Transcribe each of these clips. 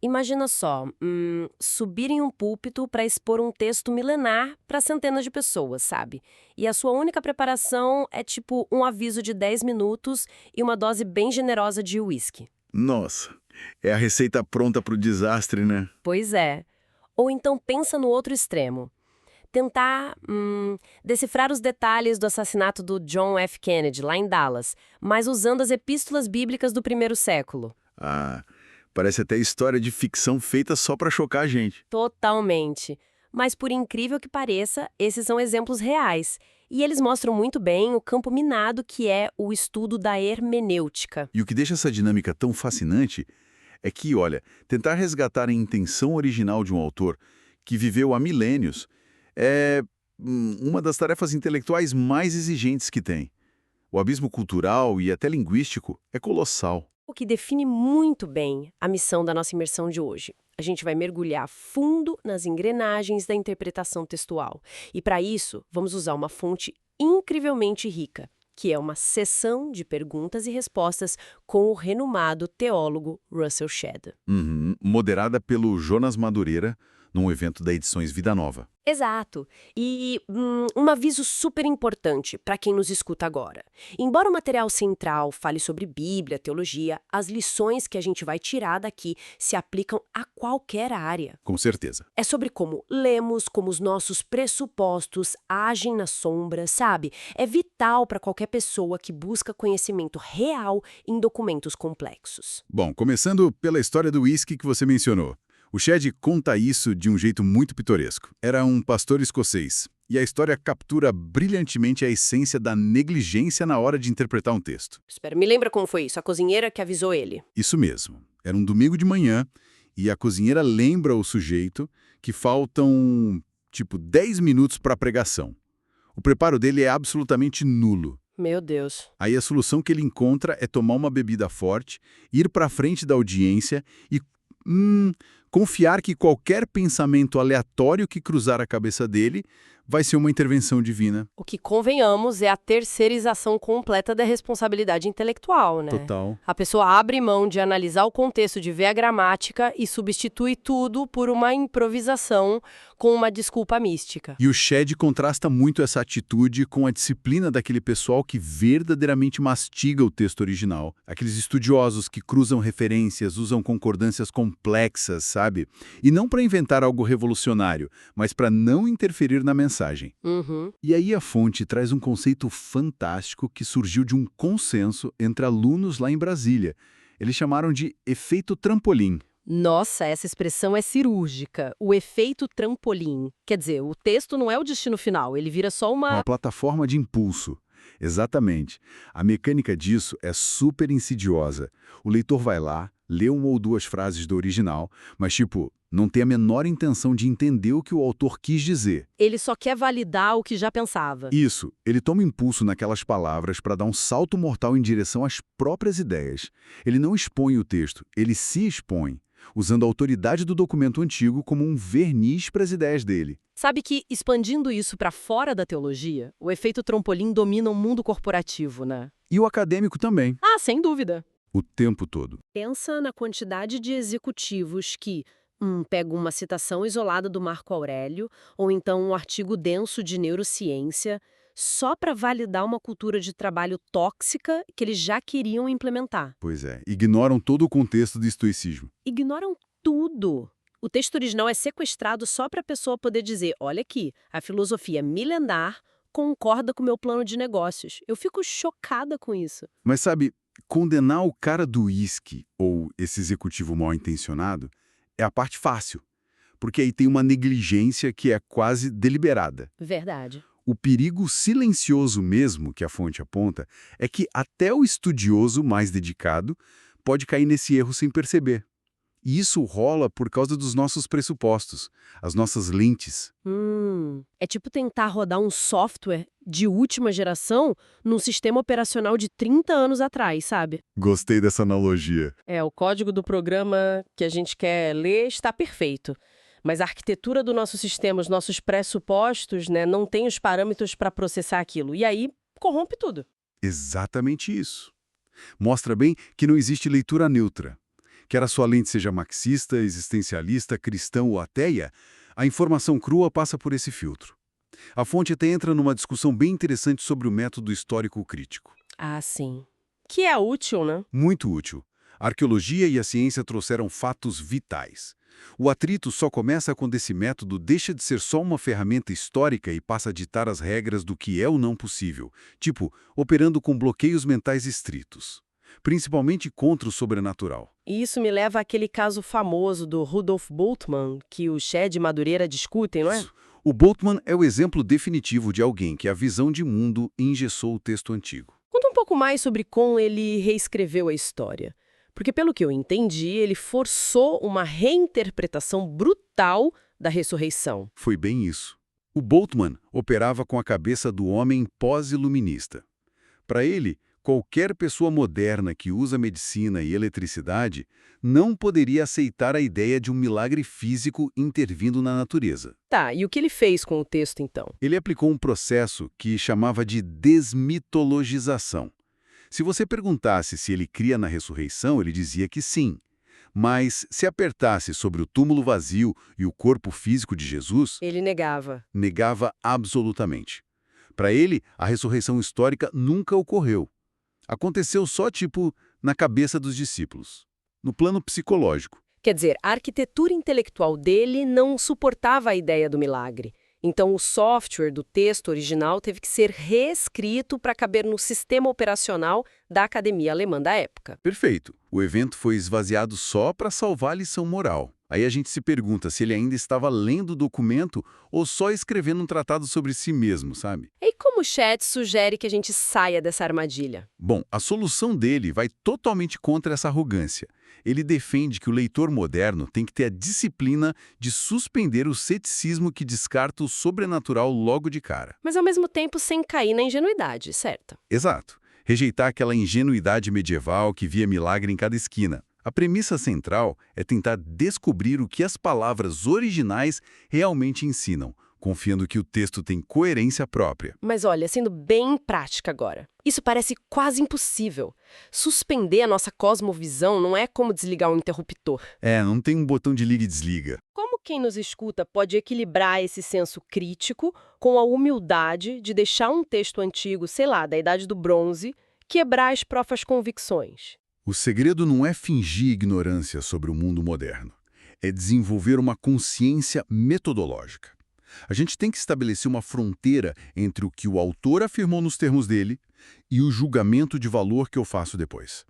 Imagina só, subir em um púlpito para expor um texto milenar para centenas de pessoas, sabe? E a sua única preparação é tipo um aviso de 10 minutos e uma dose bem generosa de uísque. Nossa, é a receita pronta para o desastre, né? Pois é. Ou então pensa no outro extremo. Tentar decifrar os detalhes do assassinato do John F. Kennedy, lá em Dallas, mas usando as epístolas bíblicas do primeiro século. Ah, parece até história de ficção feita só para chocar a gente. Totalmente. Mas por incrível que pareça, esses são exemplos reais. E eles mostram muito bem o campo minado que é o estudo da hermenêutica. E o que deixa essa dinâmica tão fascinante é que, olha, tentar resgatar a intenção original de um autor que viveu há milênios é uma das tarefas intelectuais mais exigentes que tem. O abismo cultural e até linguístico é colossal. O que define muito bem a missão da nossa imersão de hoje. A gente vai mergulhar fundo nas engrenagens da interpretação textual. E para isso, vamos usar uma fonte incrivelmente rica, que é uma sessão de perguntas e respostas com o renomado teólogo Russell Shedd. Uhum, moderada pelo Jonas Madureira, num evento da Edições Vida Nova. Exato. E um aviso super importante para quem nos escuta agora. Embora o material central fale sobre Bíblia, teologia, as lições que a gente vai tirar daqui se aplicam a qualquer área. Com certeza. É sobre como lemos, como os nossos pressupostos agem na sombra, sabe? É vital para qualquer pessoa que busca conhecimento real em documentos complexos. Bom, começando pela história do uísque que você mencionou. O Shedd conta isso de um jeito muito pitoresco. Era um pastor escocês, e a história captura brilhantemente a essência da negligência na hora de interpretar um texto. Espera, me lembra como foi isso? A cozinheira que avisou ele. Isso mesmo. Era um domingo de manhã, e a cozinheira lembra o sujeito que faltam, tipo, 10 minutos para a pregação. O preparo dele é absolutamente nulo. Meu Deus. Aí a solução que ele encontra é tomar uma bebida forte, ir para a frente da audiência e confiar que qualquer pensamento aleatório que cruzar a cabeça dele vai ser uma intervenção divina. O que, convenhamos, é a terceirização completa da responsabilidade intelectual, né? Total. A pessoa abre mão de analisar o contexto, de ver a gramática e substitui tudo por uma improvisação com uma desculpa mística. E o Shedd contrasta muito essa atitude com a disciplina daquele pessoal que verdadeiramente mastiga o texto original. Aqueles estudiosos que cruzam referências, usam concordâncias complexas, sabe? E não para inventar algo revolucionário, mas para não interferir na mensagem. Uhum. E aí a fonte traz um conceito fantástico que surgiu de um consenso entre alunos lá em Brasília. Eles chamaram de efeito trampolim. Nossa, essa expressão é cirúrgica. O efeito trampolim. Quer dizer, o texto não é o destino final, ele vira só Uma uma... plataforma de impulso. Exatamente. A mecânica disso é super insidiosa. O leitor vai lá, lê uma ou duas frases do original, mas, tipo, não tem a menor intenção de entender o que o autor quis dizer. Ele só quer validar o que já pensava. Isso, ele toma impulso naquelas palavras para dar um salto mortal em direção às próprias ideias. Ele não expõe o texto, ele se expõe, usando a autoridade do documento antigo como um verniz para as ideias dele. Sabe que, expandindo isso para fora da teologia, o efeito trampolim domina o mundo corporativo, né? E o acadêmico também, Ah, sem dúvida. o tempo todo. Pensa na quantidade de executivos que pegam uma citação isolada do Marco Aurélio ou então um artigo denso de neurociência só para validar uma cultura de trabalho tóxica que eles já queriam implementar. Pois é, ignoram todo o contexto do estoicismo. Ignoram tudo. O texto original é sequestrado só para a pessoa poder dizer, olha aqui, a filosofia milenar concorda com o meu plano de negócios. Eu fico chocada com isso. Mas sabe, condenar o cara do uísque, ou esse executivo mal-intencionado, é a parte fácil, porque aí tem uma negligência que é quase deliberada. Verdade. O perigo silencioso mesmo que a fonte aponta é que até o estudioso mais dedicado pode cair nesse erro sem perceber. E isso rola por causa dos nossos pressupostos, as nossas lentes. É tipo tentar rodar um software de última geração num sistema operacional de 30 anos atrás, sabe? Gostei dessa analogia. O código do programa que a gente quer ler está perfeito. Mas a arquitetura do nosso sistema, os nossos pressupostos, né, não tem os parâmetros para processar aquilo. E aí, corrompe tudo. Exatamente isso. Mostra bem que não existe leitura neutra. Quer a sua lente seja marxista, existencialista, cristã ou ateia, a informação crua passa por esse filtro. A fonte até entra numa discussão bem interessante sobre o método histórico crítico. Ah, sim. Que é útil, né? Muito útil. A arqueologia e a ciência trouxeram fatos vitais. O atrito só começa quando esse método deixa de ser só uma ferramenta histórica e passa a ditar as regras do que é ou não possível, tipo, operando com bloqueios mentais estritos, principalmente contra o sobrenatural. E isso me leva àquele caso famoso do Rudolf Bultmann, que o Shed e Madureira discutem, não é? O Bultmann é o exemplo definitivo de alguém que a visão de mundo engessou o texto antigo. Conta um pouco mais sobre como ele reescreveu a história. Porque, pelo que eu entendi, ele forçou uma reinterpretação brutal da ressurreição. Foi bem isso. O Bultmann operava com a cabeça do homem pós-iluminista. Para ele, qualquer pessoa moderna que usa medicina e eletricidade não poderia aceitar a ideia de um milagre físico intervindo na natureza. Tá, e o que ele fez com o texto, então? Ele aplicou um processo que chamava de desmitologização. Se você perguntasse se ele cria na ressurreição, ele dizia que sim. Mas se apertasse sobre o túmulo vazio e o corpo físico de Jesus, Ele negava. negava absolutamente. Para ele, a ressurreição histórica nunca ocorreu. Aconteceu só, tipo, na cabeça dos discípulos, no plano psicológico. Quer dizer, a arquitetura intelectual dele não suportava a ideia do milagre. Então, o software do texto original teve que ser reescrito para caber no sistema operacional da Academia Alemã da época. Perfeito. O evento foi esvaziado só para salvar a lição moral. Aí a gente se pergunta se ele ainda estava lendo o documento ou só escrevendo um tratado sobre si mesmo, sabe? E como o Chet sugere que a gente saia dessa armadilha? Bom, a solução dele vai totalmente contra essa arrogância. Ele defende que o leitor moderno tem que ter a disciplina de suspender o ceticismo que descarta o sobrenatural logo de cara. Mas ao mesmo tempo sem cair na ingenuidade, certo? Exato. Rejeitar aquela ingenuidade medieval que via milagre em cada esquina. A premissa central é tentar descobrir o que as palavras originais realmente ensinam, confiando que o texto tem coerência própria. Mas olha, sendo bem prática agora, isso parece quase impossível. Suspender a nossa cosmovisão não é como desligar um interruptor. Não tem um botão de liga e desliga. Como quem nos escuta pode equilibrar esse senso crítico com a humildade de deixar um texto antigo, sei lá, da Idade do Bronze, quebrar as próprias convicções? O segredo não é fingir ignorância sobre o mundo moderno. É desenvolver uma consciência metodológica. A gente tem que estabelecer uma fronteira entre o que o autor afirmou nos termos dele e o julgamento de valor que eu faço depois.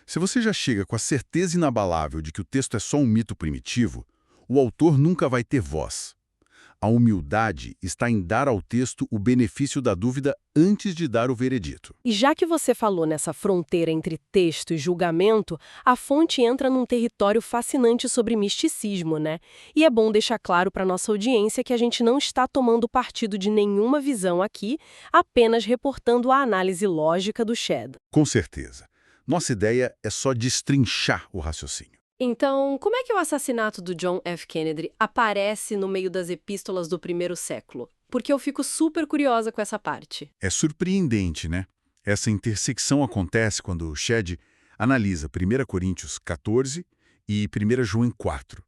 Se você já chega com a certeza inabalável de que o texto é só um mito primitivo, o autor nunca vai ter voz. A humildade está em dar ao texto o benefício da dúvida antes de dar o veredito. E já que você falou nessa fronteira entre texto e julgamento, a fonte entra num território fascinante sobre misticismo, né? E é bom deixar claro para nossa audiência que a gente não está tomando partido de nenhuma visão aqui, apenas reportando a análise lógica do Shed. Com certeza. Nossa ideia é só destrinchar o raciocínio. Então, como é que o assassinato do John F. Kennedy aparece no meio das epístolas do primeiro século? Porque eu fico super curiosa com essa parte. É surpreendente, né? Essa intersecção acontece quando o Shed analisa 1 Coríntios 14 e 1 João 4.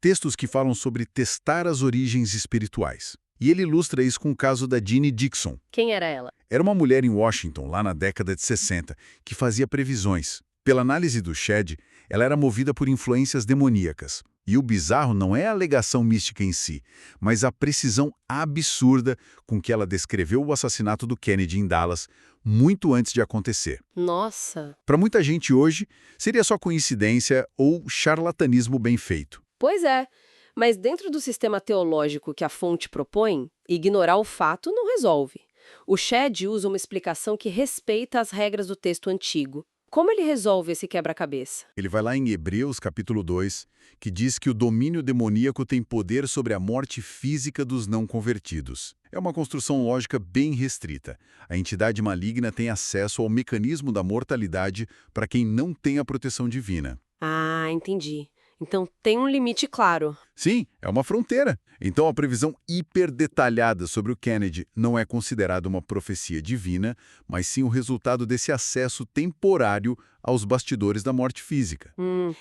Textos que falam sobre testar as origens espirituais. E ele ilustra isso com o caso da Jeanne Dixon. Quem era ela? Era uma mulher em Washington, lá na década de 60, que fazia previsões. Pela análise do Shed, ela era movida por influências demoníacas. E o bizarro não é a alegação mística em si, mas a precisão absurda com que ela descreveu o assassinato do Kennedy em Dallas, muito antes de acontecer. Nossa! Para muita gente hoje, seria só coincidência ou charlatanismo bem feito. Pois é, mas dentro do sistema teológico que a fonte propõe, ignorar o fato não resolve. O Shed usa uma explicação que respeita as regras do texto antigo. Como ele resolve esse quebra-cabeça? Ele vai lá em Hebreus, capítulo 2, que diz que o domínio demoníaco tem poder sobre a morte física dos não convertidos. É uma construção lógica bem restrita. A entidade maligna tem acesso ao mecanismo da mortalidade para quem não tem a proteção divina. Ah, entendi. Então tem um limite claro. Sim, é uma fronteira. Então a previsão hiperdetalhada sobre o Kennedy não é considerada uma profecia divina, mas sim o resultado desse acesso temporário aos bastidores da morte física.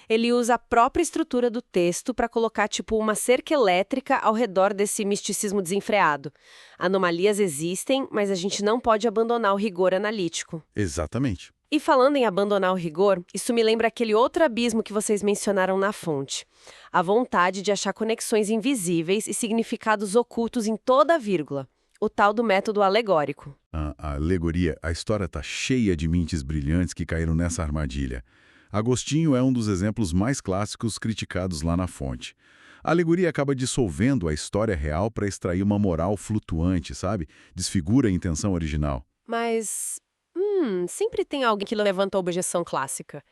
Ele usa a própria estrutura do texto para colocar tipo uma cerca elétrica ao redor desse misticismo desenfreado. Anomalias existem, mas a gente não pode abandonar o rigor analítico. Exatamente. E falando em abandonar o rigor, isso me lembra aquele outro abismo que vocês mencionaram na fonte. A vontade de achar conexões invisíveis e significados ocultos em toda a vírgula. O tal do método alegórico. A alegoria, a história está cheia de mentes brilhantes que caíram nessa armadilha. Agostinho é um dos exemplos mais clássicos criticados lá na fonte. A alegoria acaba dissolvendo a história real para extrair uma moral flutuante, sabe? Desfigura a intenção original. Mas, sempre tem alguém que levanta a objeção clássica.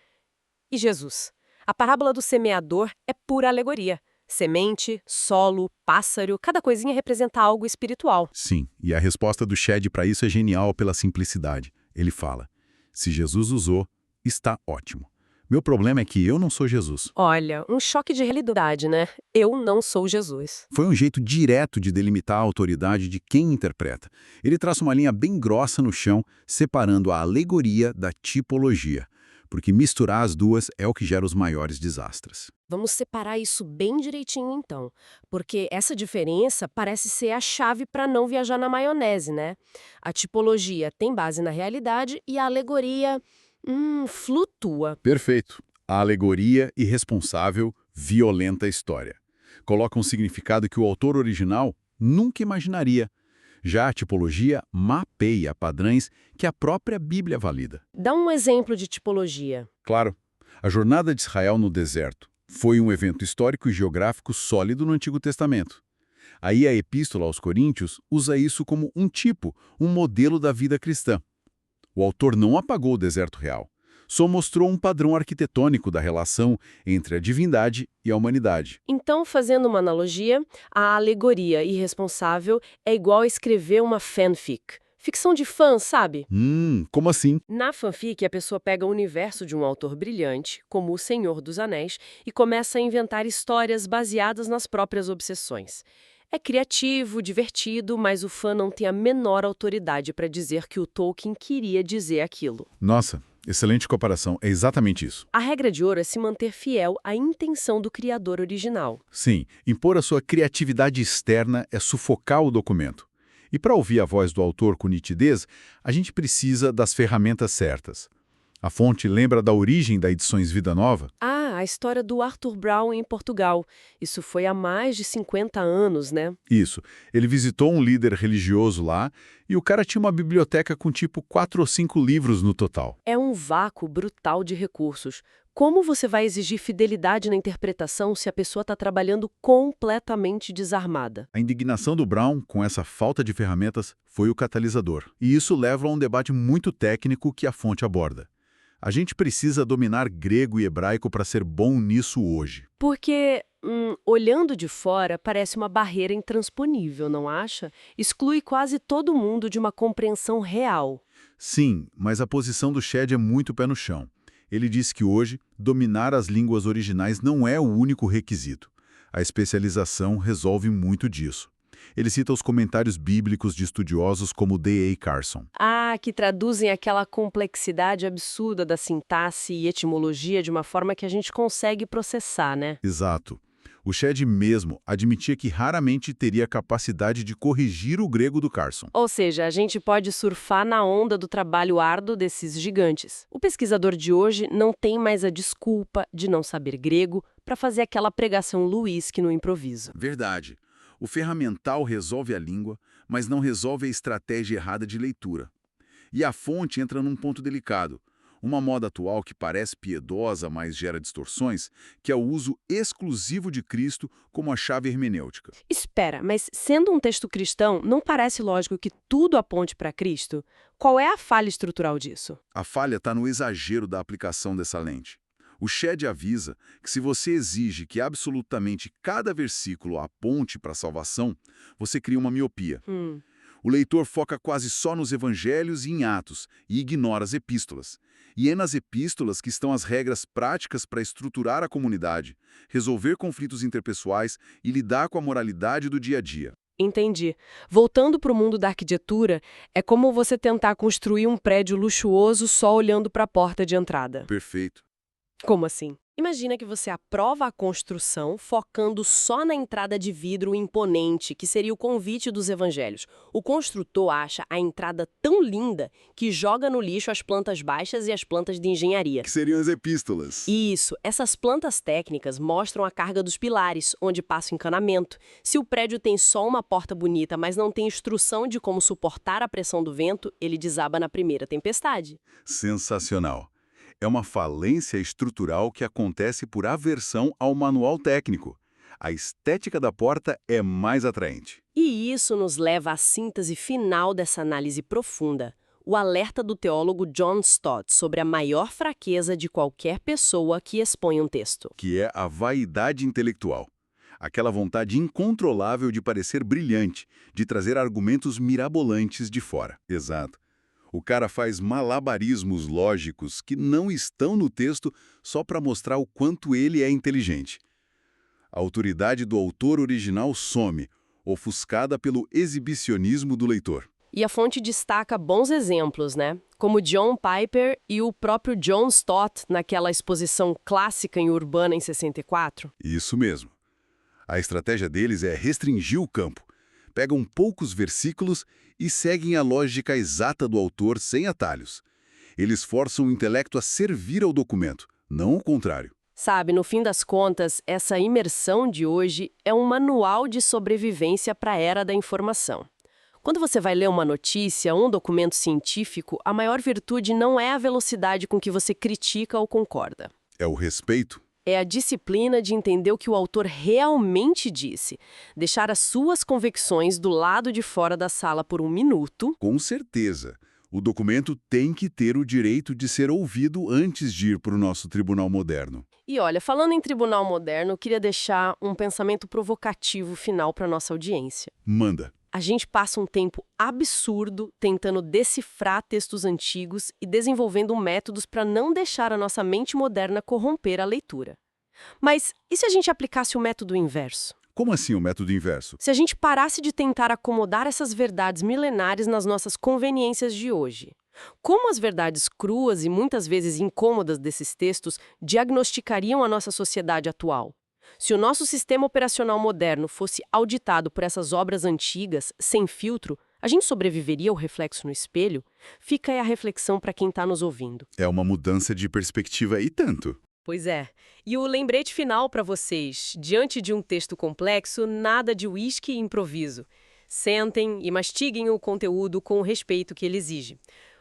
E Jesus? A parábola do semeador é pura alegoria. Semente, solo, pássaro, cada coisinha representa algo espiritual. Sim, e a resposta do Shedd para isso é genial pela simplicidade. Ele fala, se Jesus usou, está ótimo. Meu problema é que eu não sou Jesus. Olha, um choque de realidade, né? Eu não sou Jesus. Foi um jeito direto de delimitar a autoridade de quem interpreta. Ele traça uma linha bem grossa no chão, separando a alegoria da tipologia. Porque misturar as duas é o que gera os maiores desastres. Vamos separar isso bem direitinho então, porque essa diferença parece ser a chave para não viajar na maionese, né? A tipologia tem base na realidade e a alegoria, flutua. Perfeito. A alegoria irresponsável violenta a história. Coloca um significado que o autor original nunca imaginaria. Já a tipologia mapeia padrões que a própria Bíblia valida. Dá um exemplo de tipologia. Claro, a jornada de Israel no deserto foi um evento histórico e geográfico sólido no Antigo Testamento. Aí a Epístola aos Coríntios usa isso como um tipo, um modelo da vida cristã. O autor não apagou o deserto real, só mostrou um padrão arquitetônico da relação entre a divindade e a humanidade. Então, fazendo uma analogia, a alegoria irresponsável é igual a escrever uma fanfic. Ficção de fã, sabe? Como assim? Na fanfic, a pessoa pega o universo de um autor brilhante, como O Senhor dos Anéis, e começa a inventar histórias baseadas nas próprias obsessões. É criativo, divertido, mas o fã não tem a menor autoridade para dizer que o Tolkien queria dizer aquilo. Nossa, excelente comparação. É exatamente isso. A regra de ouro é se manter fiel à intenção do criador original. Sim, impor a sua criatividade externa é sufocar o documento. E para ouvir a voz do autor com nitidez, a gente precisa das ferramentas certas. A fonte lembra da origem da Edições Vida Nova? Ah, a história do Arthur Brown em Portugal. Isso foi há mais de 50 anos, né? Isso. Ele visitou um líder religioso lá e o cara tinha uma biblioteca com tipo 4 ou 5 livros no total. É um vácuo brutal de recursos. Como você vai exigir fidelidade na interpretação se a pessoa está trabalhando completamente desarmada? A indignação do Brown com essa falta de ferramentas foi o catalisador. E isso leva a um debate muito técnico que a fonte aborda. A gente precisa dominar grego e hebraico para ser bom nisso hoje. Porque, olhando de fora, parece uma barreira intransponível, não acha? Exclui quase todo mundo de uma compreensão real. Sim, mas a posição do Shedd é muito pé no chão. Ele diz que hoje, dominar as línguas originais não é o único requisito. A especialização resolve muito disso. Ele cita os comentários bíblicos de estudiosos como D.A. Carson. Ah, que traduzem aquela complexidade absurda da sintaxe e etimologia de uma forma que a gente consegue processar, né? Exato. O Shedd mesmo admitia que raramente teria capacidade de corrigir o grego do Carson. Ou seja, a gente pode surfar na onda do trabalho árduo desses gigantes. O pesquisador de hoje não tem mais a desculpa de não saber grego para fazer aquela pregação Luiz no improviso. Verdade. O ferramental resolve a língua, mas não resolve a estratégia errada de leitura. E a fonte entra num ponto delicado. Uma moda atual que parece piedosa, mas gera distorções, que é o uso exclusivo de Cristo como a chave hermenêutica. Espera, mas sendo um texto cristão, não parece lógico que tudo aponte para Cristo? Qual é a falha estrutural disso? A falha está no exagero da aplicação dessa lente. O Shedd avisa que se você exige que absolutamente cada versículo aponte para a salvação, você cria uma miopia. O leitor foca quase só nos evangelhos e em Atos e ignora as epístolas. E é nas epístolas que estão as regras práticas para estruturar a comunidade, resolver conflitos interpessoais e lidar com a moralidade do dia a dia. Entendi. Voltando para o mundo da arquitetura, é como você tentar construir um prédio luxuoso só olhando para a porta de entrada. Perfeito. Como assim? Imagina que você aprova a construção focando só na entrada de vidro imponente, que seria o convite dos evangelhos. O construtor acha a entrada tão linda que joga no lixo as plantas baixas e as plantas de engenharia. Que seriam as epístolas. Isso, essas plantas técnicas mostram a carga dos pilares, onde passa o encanamento. Se o prédio tem só uma porta bonita, mas não tem instrução de como suportar a pressão do vento, ele desaba na primeira tempestade. Sensacional. É uma falência estrutural que acontece por aversão ao manual técnico. A estética da porta é mais atraente. E isso nos leva à síntese final dessa análise profunda. O alerta do teólogo John Stott sobre a maior fraqueza de qualquer pessoa que expõe um texto. Que é a vaidade intelectual. Aquela vontade incontrolável de parecer brilhante, de trazer argumentos mirabolantes de fora. Exato. O cara faz malabarismos lógicos que não estão no texto só para mostrar o quanto ele é inteligente. A autoridade do autor original some, ofuscada pelo exibicionismo do leitor. E a fonte destaca bons exemplos, né? Como John Piper e o próprio John Stott naquela exposição clássica em Urbana em 64. Isso mesmo. A estratégia deles é restringir o campo. Pegam poucos versículos e seguem a lógica exata do autor sem atalhos. Eles forçam o intelecto a servir ao documento, não o contrário. Sabe, no fim das contas, essa imersão de hoje é um manual de sobrevivência para a era da informação. Quando você vai ler uma notícia, um documento científico, a maior virtude não é a velocidade com que você critica ou concorda. É o respeito. É a disciplina de entender o que o autor realmente disse, deixar as suas convicções do lado de fora da sala por um minuto. Com certeza. O documento tem que ter o direito de ser ouvido antes de ir para o nosso tribunal moderno. E olha, falando em tribunal moderno, eu queria deixar um pensamento provocativo final para nossa audiência. Manda. A gente passa um tempo absurdo tentando decifrar textos antigos e desenvolvendo métodos para não deixar a nossa mente moderna corromper a leitura. Mas e se a gente aplicasse o método inverso? Como assim o método inverso? Se a gente parasse de tentar acomodar essas verdades milenares nas nossas conveniências de hoje? Como as verdades cruas e muitas vezes incômodas desses textos diagnosticariam a nossa sociedade atual? Se o nosso sistema operacional moderno fosse auditado por essas obras antigas, sem filtro, a gente sobreviveria ao reflexo no espelho? Fica aí a reflexão para quem está nos ouvindo. É uma mudança de perspectiva e tanto. Pois é. E o lembrete final para vocês. Diante de um texto complexo, nada de uísque e improviso. Sentem e mastiguem o conteúdo com o respeito que ele exige.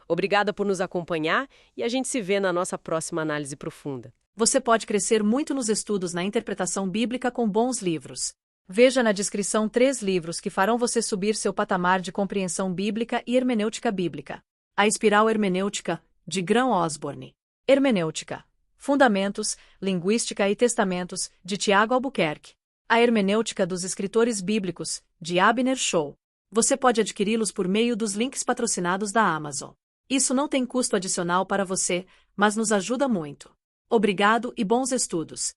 Obrigada por nos acompanhar e a gente se vê na nossa próxima análise profunda. Você pode crescer muito nos estudos na interpretação bíblica com bons livros. Veja na descrição 3 livros que farão você subir seu patamar de compreensão bíblica e hermenêutica bíblica. A Espiral Hermenêutica, de Graham Osborne. Hermenêutica. Fundamentos, Linguística e Testamentos, de Tiago Albuquerque. A Hermenêutica dos Escritores Bíblicos, de Abner Shaw. Você pode adquiri-los por meio dos links patrocinados da Amazon. Isso não tem custo adicional para você, mas nos ajuda muito. Obrigado e bons estudos!